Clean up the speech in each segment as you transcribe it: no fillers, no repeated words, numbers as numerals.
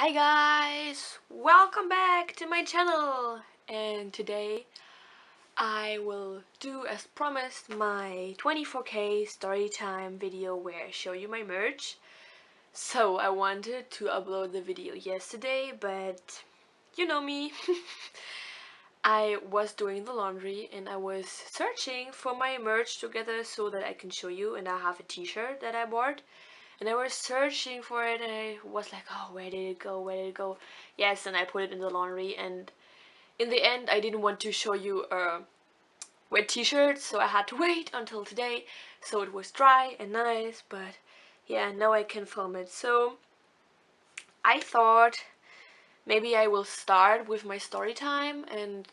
Hi guys, welcome back to my channel, and today I will do as promised my 24K story time video where I show you my merch. So I wanted to upload the video yesterday, but you know me. I was doing the laundry and I was searching for my merch together so that I can show you, and I have a t-shirt that I bought. And I was searching for it and I was like, oh, where did it go? Where did it go? Yes, and I put it in the laundry, and in the end I didn't want to show you a wet t-shirt, so I had to wait until today so it was dry and nice. But yeah, now I can film it. So I thought maybe I will start with my story time and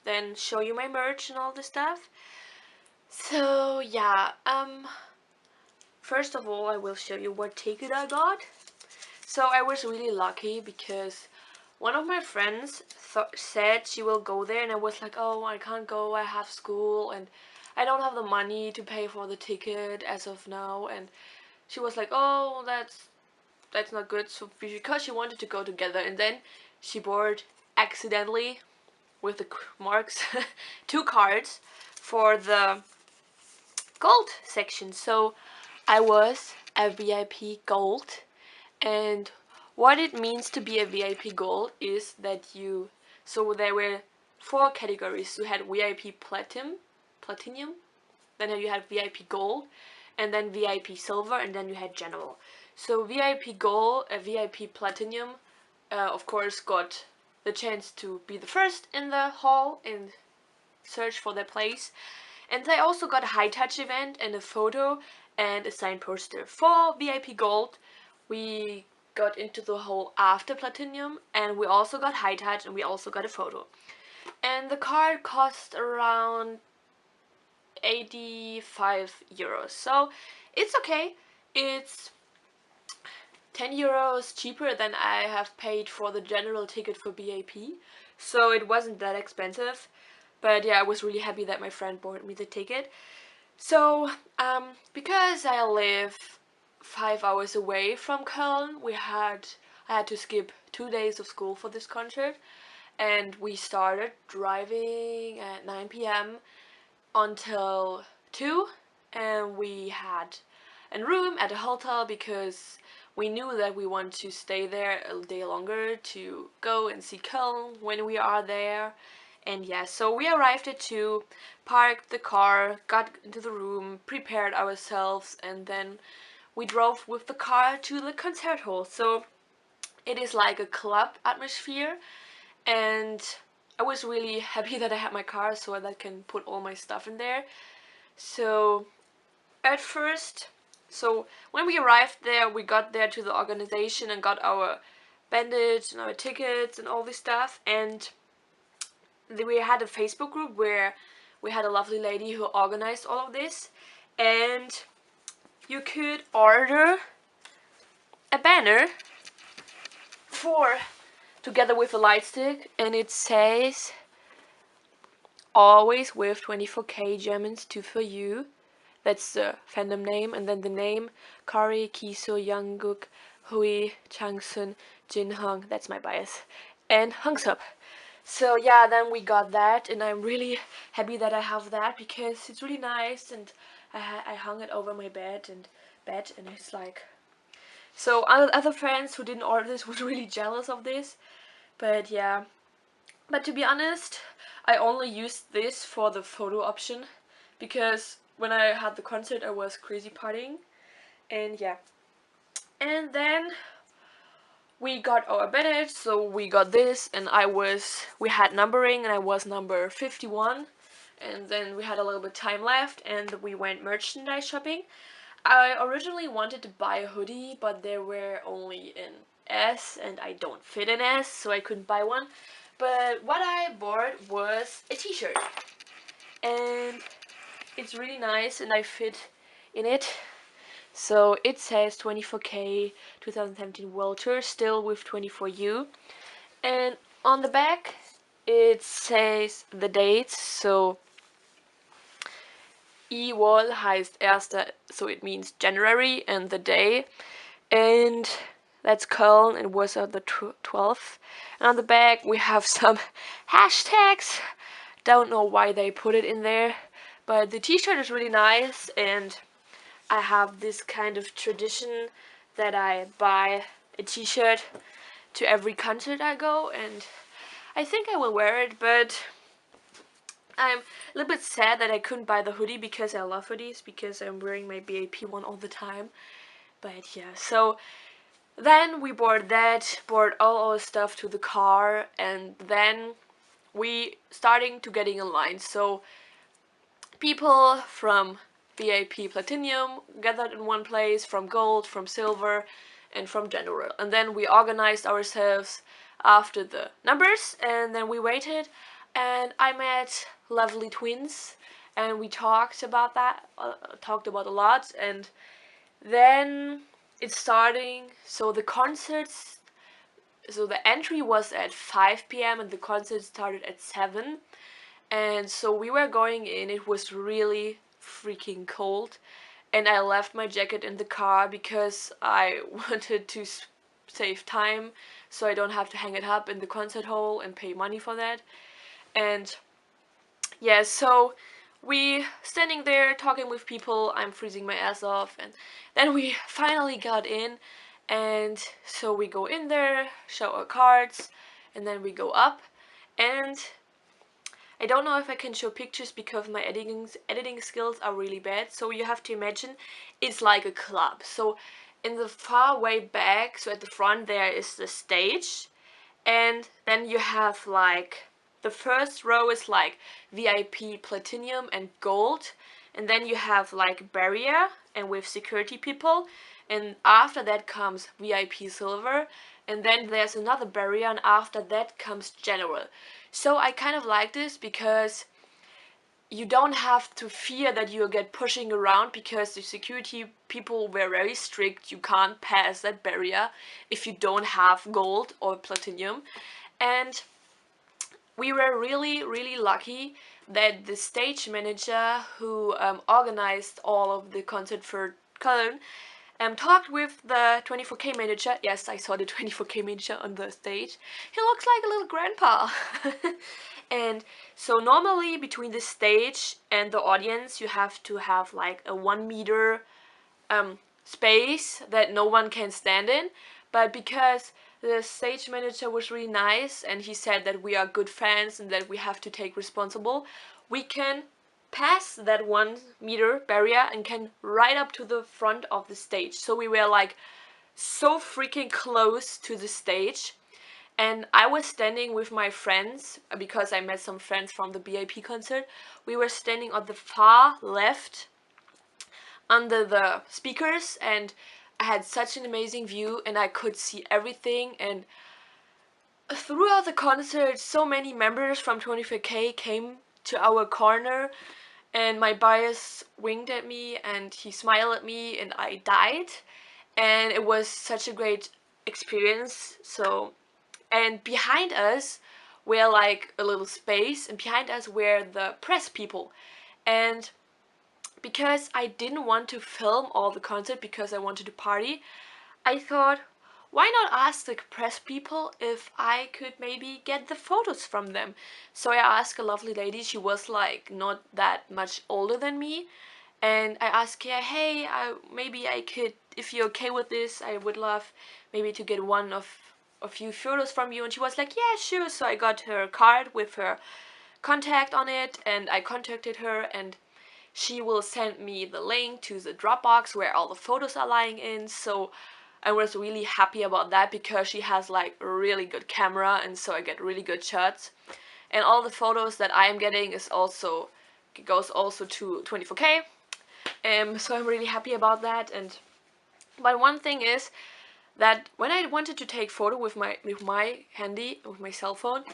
then show you my merch and all this stuff. So yeah, first of all I will show you what ticket I got. So I was really lucky because one of my friends said she will go there, and I was like, oh, I can't go, I have school and I don't have the money to pay for the ticket as of now. And she was like, oh, that's not good. So because she wanted to go together, and then she bought accidentally with the marks 2 cards for the gold section. So I was a VIP gold. And what it means to be a VIP gold is that so there were 4 categories. You had VIP platinum, then you had VIP gold, and then VIP silver, and then you had general. So VIP gold, VIP platinum, of course, got the chance to be the first in the hall and search for their place. And they also got a high touch event and a photo and a signed poster. For VIP gold, we got into the hall after platinum, and we also got high touch, and we also got a photo. And the card cost around 85 euros. So it's okay. It's 10 euros cheaper than I have paid for the general ticket for VIP. So it wasn't that expensive. But yeah, I was really happy that my friend bought me the ticket. So, because I live 5 hours away from Cologne, I had to skip 2 days of school for this concert, and we started driving at 9 p.m. until 2, and we had a room at a hotel because we knew that we want to stay there a day longer to go and see Cologne when we are there. And yeah, so we arrived at 2, parked the car, got into the room, prepared ourselves, and then we drove with the car to the concert hall. So it is like a club atmosphere, and I was really happy that I had my car so that I can put all my stuff in there. So at first, so when we arrived there, we got there to the organization and got our bandage and our tickets and all this stuff. And we had a Facebook group where we had a lovely lady who organized all of this, and you could order a banner for together with a light stick, and it says always with 24K Germans to for you. That's the fandom name, and then the name Kari, Kiso, Youngkook, Hui, Changsun, Jinhong, that's my bias, and Hongsup. So yeah, then we got that, and I'm really happy that I have that because it's really nice, and I hung it over my bed, and it's like, so other friends who didn't order this were really jealous of this. But yeah, but to be honest, I only used this for the photo option because when I had the concert I was crazy partying. And yeah, and then we got our badge, so we got this, and we had numbering, and I was number 51, and then we had a little bit time left, and we went merchandise shopping. I originally wanted to buy a hoodie, but they were only in S, and I don't fit in S, so I couldn't buy one. But what I bought was a t-shirt, and it's really nice, and I fit in it. So it says 24K 2017 World Tour, still with 24U. And on the back it says the dates, so E-Wall heißt erster, so it means January and the day. And That's Cologne. It was on the 12th. And on the back we have some hashtags. Don't know why they put it in there, but the t-shirt is really nice, and I have this kind of tradition that I buy a t-shirt to every concert I go, and I think I will wear it, but I'm a little bit sad that I couldn't buy the hoodie because I love hoodies, because I'm wearing my BAP one all the time. But yeah, so then we bought all our stuff to the car, and then we starting to getting in line. So people from VIP Platinum gathered in one place, from Gold, from Silver, and from General. And then we organized ourselves after the numbers, and then we waited, and I met lovely twins, and we talked about talked about a lot, and then it's starting. So the entry was at 5 p.m. and the concert started at 7. And so we were going in, it was really freaking cold, and I left my jacket in the car because I wanted to save time so I don't have to hang it up in the concert hall and pay money for that. And yeah, so we standing there talking with people, I'm freezing my ass off, and then we finally got in, and so we go in there, show our cards, and then we go up, and I don't know if I can show pictures because my editing skills are really bad. So you have to imagine it's like a club. So in the far way back, so at the front there is the stage, and then you have like the first row is like VIP Platinum and Gold, and then you have like barrier and with security people, and after that comes VIP Silver, and then there's another barrier, and after that comes General. So I kind of like this because you don't have to fear that you'll get pushing around, because the security people were very strict. You can't pass that barrier if you don't have Gold or Platinum. And we were really lucky that the stage manager who organized all of the concert for Cologne talked with the 24K manager. Yes, I saw the 24K manager on the stage. He looks like a little grandpa. And so normally between the stage and the audience you have to have like a 1 meter space that no one can stand in. But because the stage manager was really nice and he said that we are good fans and that we have to take responsible, we can pass that 1 meter barrier and can right up to the front of the stage. So we were like so freaking close to the stage, and I was standing with my friends because I met some friends from the BIP concert. We were standing on the far left under the speakers, and I had such an amazing view and I could see everything. And throughout the concert so many members from 25K came to our corner, and my bias winked at me and he smiled at me and I died, and it was such a great experience. So, and behind us were like a little space, and behind us were the press people. And because I didn't want to film all the concert because I wanted to party, I thought, why not ask the press people if I could maybe get the photos from them? So I asked a lovely lady, she was like not that much older than me, and I asked her, hey, maybe I could, if you're okay with this, I would love maybe to get one of a few photos from you. And she was like, yeah, sure. So I got her card with her contact on it, and I contacted her, and she will send me the link to the Dropbox where all the photos are lying in. So I was really happy about that because she has like a really good camera, and so I get really good shots. And all the photos that I am getting goes also to 24K. So I'm really happy about that. And but one thing is that when I wanted to take photo with my cell phone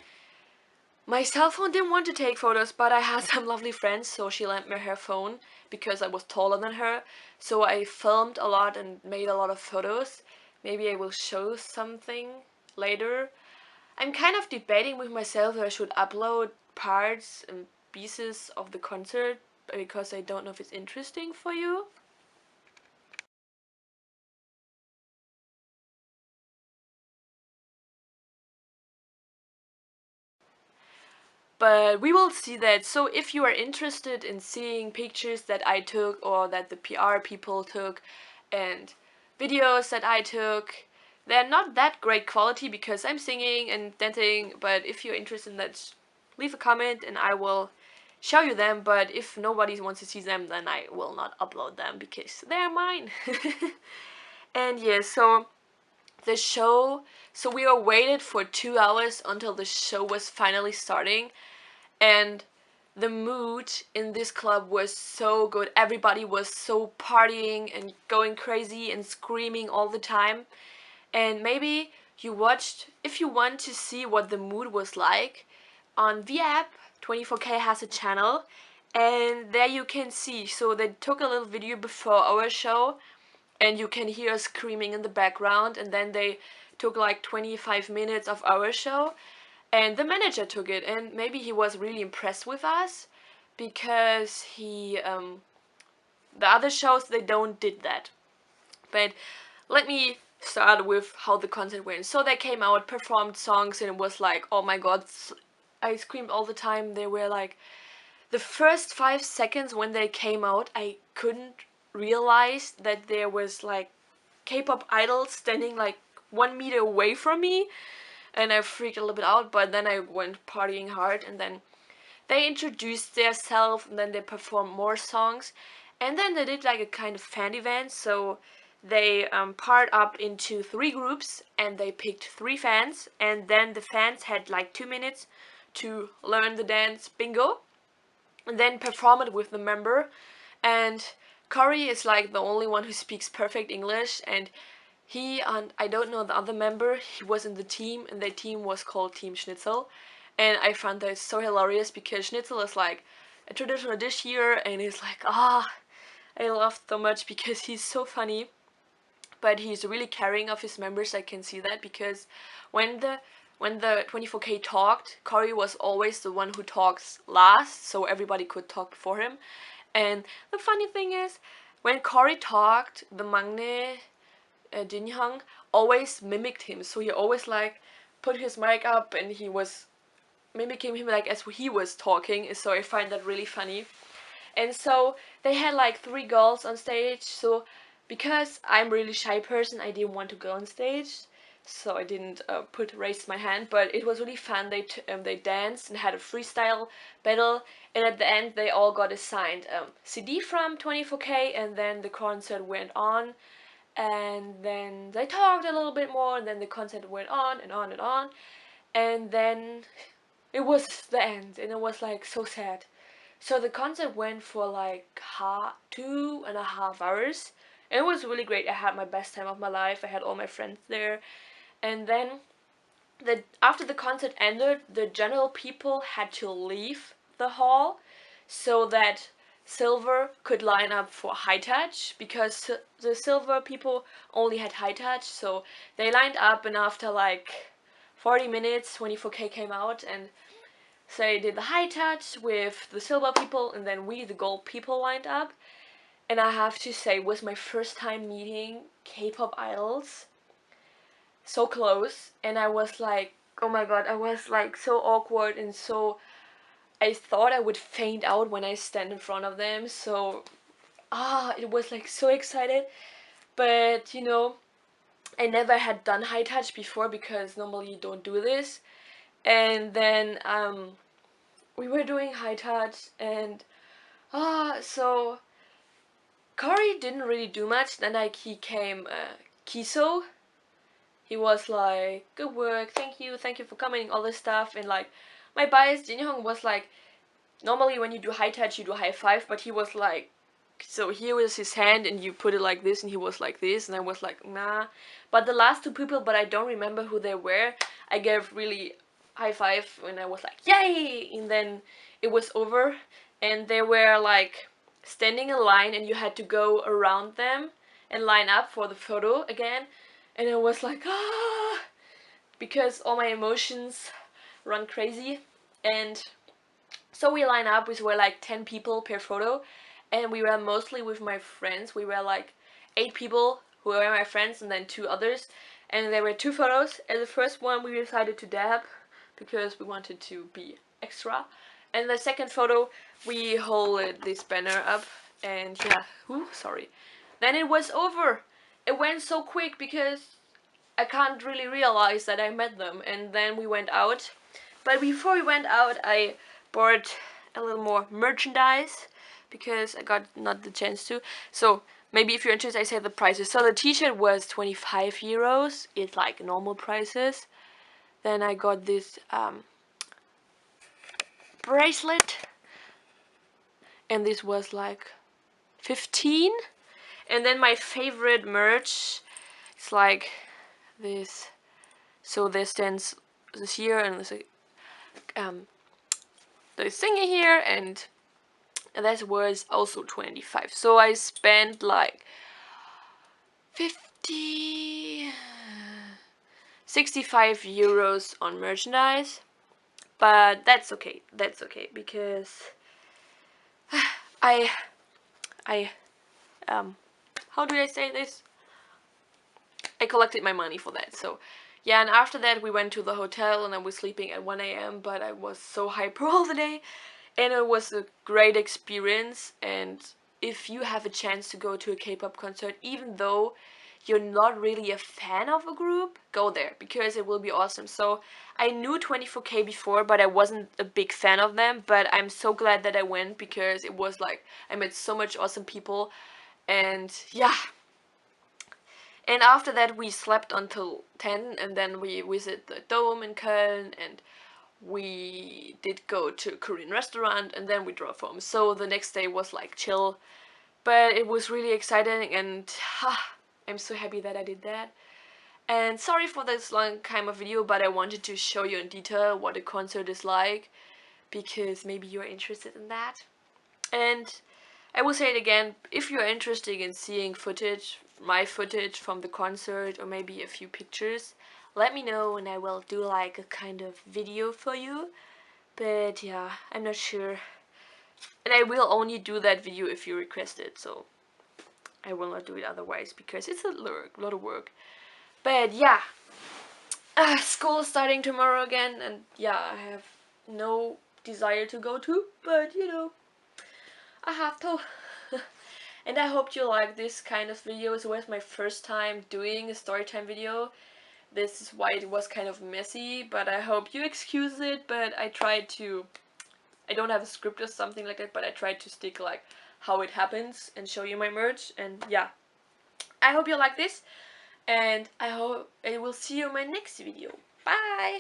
didn't want to take photos, but I had some lovely friends, so she lent me her phone because I was taller than her. So I filmed a lot and made a lot of photos. Maybe I will show something later. I'm kind of debating with myself if I should upload parts and pieces of the concert because I don't know if it's interesting for you. but we will see that. So if you are interested in seeing pictures that I took or that the PR people took and videos that I took, they're not that great quality because I'm singing and dancing, but if you're interested in that, leave a comment and I will show you them. But if nobody wants to see them, then I will not upload them because they're mine. And yeah, so the show, so we were waited for 2 hours until the show was finally starting, and the mood in this club was so good. Everybody was so partying and going crazy and screaming all the time. And maybe you watched, if you want to see what the mood was like, on the app 24K has a channel, and there you can see. So they took a little video before our show and you can hear us screaming in the background, and then they took like 25 minutes of our show and the manager took it, and maybe he was really impressed with us because the other shows, they don't did that. But let me start with how the concert went. So they came out, performed songs, and it was like, oh my god, I screamed all the time. They were like, the first 5 seconds when they came out, I couldn't realize that there was like K-pop idols standing like 1 meter away from me, and I freaked a little bit out. But then I went partying hard, and then they introduced themselves, and then they performed more songs, and then they did like a kind of fan event. So they part up into 3 groups, and they picked 3 fans, and then the fans had like 2 minutes to learn the dance bingo and then perform it with the member. And Cory is like the only one who speaks perfect English, and he and I don't know the other member, he was in the team, and the team was called Team Schnitzel. And I found that so hilarious because Schnitzel is like a traditional dish here, and he's like, I love so much because he's so funny. But he's really caring of his members. I can see that because when the 24K talked, Cory was always the one who talks last, so everybody could talk before him. And the funny thing is, when Cory talked, the Magne Jinyoung always mimicked him. So he always like put his mic up and he was mimicking him like as he was talking. So I find that really funny. And so they had like 3 girls on stage. So because I'm really shy person, I didn't want to go on stage, so I didn't raise my hand. But it was really fun. They danced and had a freestyle battle, and at the end they all got a signed CD from 24K, and then the concert went on, and then they talked a little bit more, and then the concert went on and on and on, and then it was the end, and it was like so sad. So the concert went for like 2.5 hours. And it was really great. I had my best time of my life. I had all my friends there. And then after the concert ended, the general people had to leave the hall so that silver could line up for high touch, because the silver people only had high touch. So they lined up, and after like 40 minutes 24K came out, and so I did the high touch with the silver people, and then we, the gold people, lined up. And I have to say, it was my first time meeting K-pop idols so close, and I was like, oh my god, I was like so awkward, and so I thought I would faint out when I stand in front of them. So it was like so excited. But you know, I never had done high touch before because normally you don't do this. And then we were doing high touch, and so Cory didn't really do much. Then like he came Kiso. He was like, good work, thank you for coming, all this stuff. And like my bias, Jinyoung, was like, normally when you do high touch you do high five, but he was like, so here was his hand and you put it like this, and he was like this, and I was like, nah. But the last 2 people, but I don't remember who they were, I gave really high five and I was like, yay, and then it was over. And they were like standing in line, and you had to go around them and line up for the photo again. And I was like, because all my emotions run crazy. And so we line up, we were like 10 people per photo, and we were mostly with my friends. We were like 8 people who were my friends, and then 2 others. And there were 2 photos, and the first one we decided to dab because we wanted to be extra. And the second photo, we hold this banner up, and yeah, sorry. Then it was over. It went so quick because I can't really realize that I met them, and then we went out. But before we went out, I bought a little more merchandise because I got not the chance to. So maybe if you're interested, I say the prices. So the t-shirt was 25 euros. It's like normal prices. Then I got this bracelet, and this was like 15. And then my favorite merch, it's like this. So this stands this here, and there's this thingy here, and that was also 25. So I spent like 65 euros on merchandise, but that's okay. That's okay because I how do I say this? I collected my money for that. So yeah, and after that we went to the hotel, and I was sleeping at 1 a.m. but I was so hyper all the day, and it was a great experience. And if you have a chance to go to a K-pop concert, even though you're not really a fan of a group, go there because it will be awesome. So I knew 24K before, but I wasn't a big fan of them, but I'm so glad that I went because it was like I met so much awesome people. And yeah, and after that we slept until 10, and then we visited the dome in Köln, and we did go to a Korean restaurant, and then we drove home. So the next day was like chill, but it was really exciting, and I'm so happy that I did that. And sorry for this long kind of video, but I wanted to show you in detail what a concert is like, because maybe you're interested in that. And I will say it again, if you're interested in seeing footage, my footage from the concert, or maybe a few pictures, let me know and I will do like a kind of video for you. But yeah, I'm not sure. And I will only do that video if you request it, so I will not do it otherwise because it's a lot of work. But yeah, school is starting tomorrow again, and yeah, I have no desire to go to, but you know, I have to. And I hope you like this kind of videos. It was my first time doing a storytime video. This is why it was kind of messy, but I hope you excuse it. But I tried to, I don't have a script or something like that, but I tried to stick like how it happens and show you my merch. And yeah, I hope you like this, and I hope I will see you in my next video. Bye!